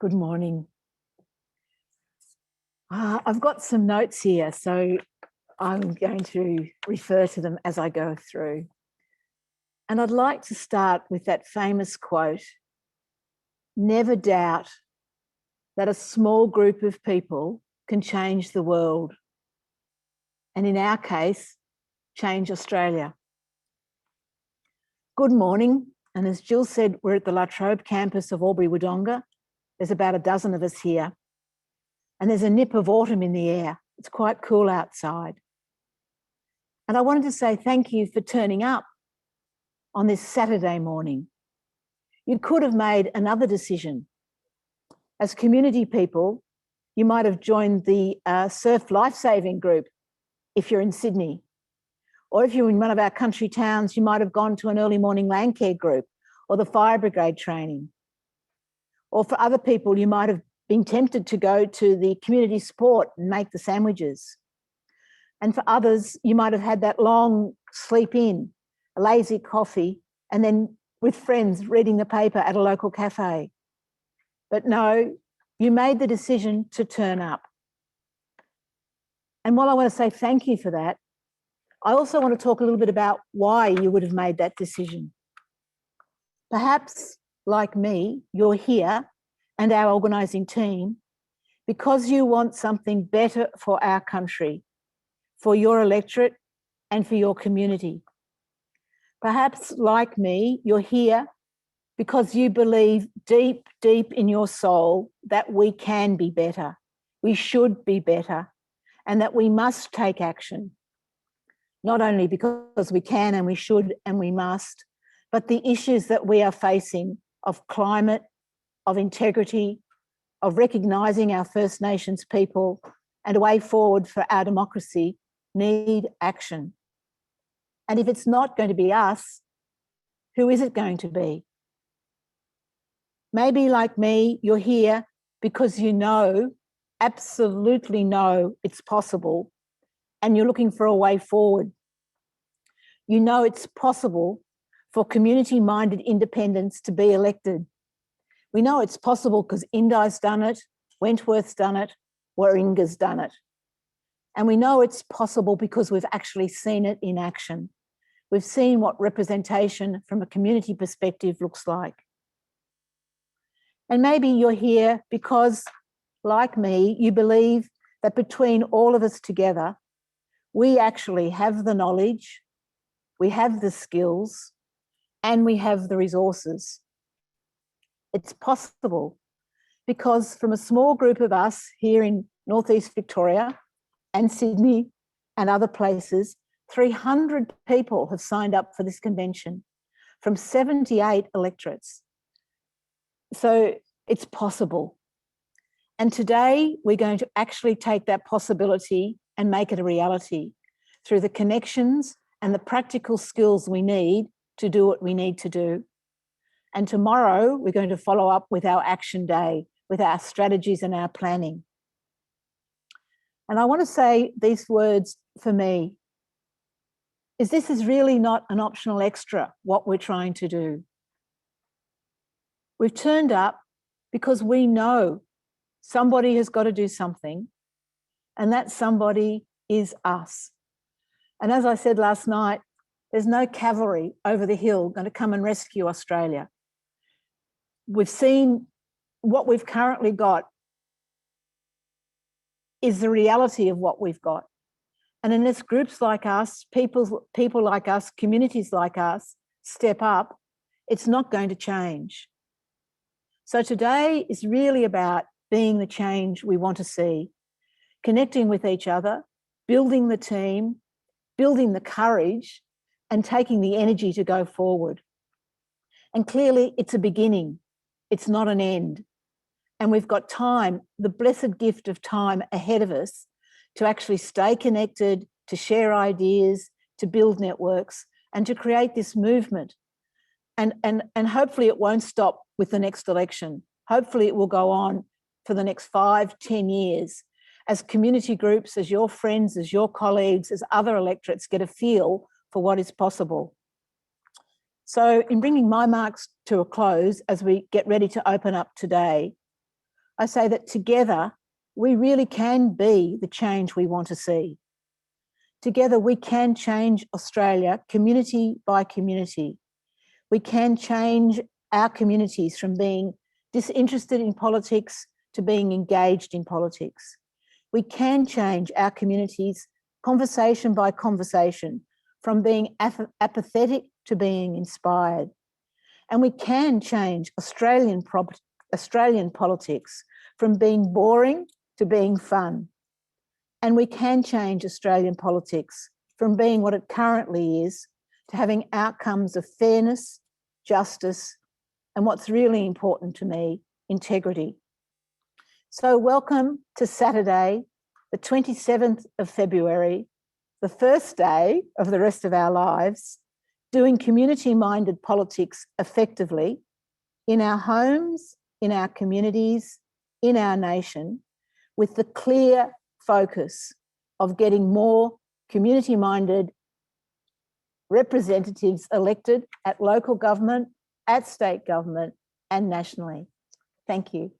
Good morning. I've got some notes here, so I'm going to refer to them as I go through. And I'd like to start with that famous quote, "Never doubt that a small group of people can change the world." And in our case, change Australia. Good morning. And as Jill said, we're at the La Trobe campus of Albury-Wodonga. There's about a dozen of us here. And there's a nip of autumn in the air. It's quite cool outside. And I wanted to say thank you for turning up on this Saturday morning. You could have made another decision. As community people, you might have joined the surf lifesaving group if you're in Sydney. Or if you're in one of our country towns, you might have gone to an early morning land care group or the fire brigade training. Or for other people, you might have been tempted to go to the community sport and make the sandwiches. And for others, you might have had that long sleep in, a lazy coffee, and then with friends reading the paper at a local cafe. But no, you made the decision to turn up. And while I want to say thank you for that, I also want to talk a little bit about why you would have made that decision. Perhaps, like me, you're here and our organising team because you want something better for our country, for your electorate and for your community. Perhaps, like me, you're here because you believe deep, deep in your soul that we can be better, we should be better, and that we must take action. Not only because we can and we should and we must, but the issues that we are facing of climate, of integrity, of recognising our First Nations people and a way forward for our democracy need action. And if it's not going to be us, who is it going to be? Maybe like me, you're here because you know, absolutely know it's possible and you're looking for a way forward. You know it's possible for community-minded independents to be elected. We know it's possible because Indi's done it, Wentworth's done it, Warringa's done it. And we know it's possible because we've actually seen it in action. We've seen what representation from a community perspective looks like. And maybe you're here because, like me, you believe that between all of us together, we actually have the knowledge, we have the skills, and we have the resources. It's possible because from a small group of us here in Northeast Victoria and Sydney and other places, 300 people have signed up for this convention from 78 electorates. So it's possible. And today we're going to actually take that possibility and make it a reality through the connections and the practical skills we need to do what we need to do. And tomorrow we're going to follow up with our action day, with our strategies and our planning. And I want to say these words for me, is this is really not an optional extra, what we're trying to do. We've turned up because we know somebody has got to do something, and that somebody is us. And as I said last night, there's no cavalry over the hill going to come and rescue Australia. We've seen what we've currently got is the reality of what we've got. And unless groups like us, people like us, communities like us step up, it's not going to change. So today is really about being the change we want to see, connecting with each other, building the team, building the courage, and taking the energy to go forward. And clearly it's a beginning, it's not an end. And we've got time, the blessed gift of time ahead of us to actually stay connected, to share ideas, to build networks, and to create this movement. And hopefully it won't stop with the next election. Hopefully it will go on for the next 5, 10 years as community groups, as your friends, as your colleagues, as other electorates get a feel for what is possible. So in bringing my remarks to a close as we get ready to open up today, I say that together we really can be the change we want to see. Together we can change Australia community by community. We can change our communities from being disinterested in politics to being engaged in politics. We can change our communities conversation by conversation from being apathetic to being inspired. And we can change Australian politics from being boring to being fun. And we can change Australian politics from being what it currently is to having outcomes of fairness, justice, and what's really important to me, integrity. So welcome to Saturday, the 27th of February, the first day of the rest of our lives, doing community-minded politics effectively in our homes, in our communities, in our nation, with the clear focus of getting more community-minded representatives elected at local government, at state government, and nationally. Thank you.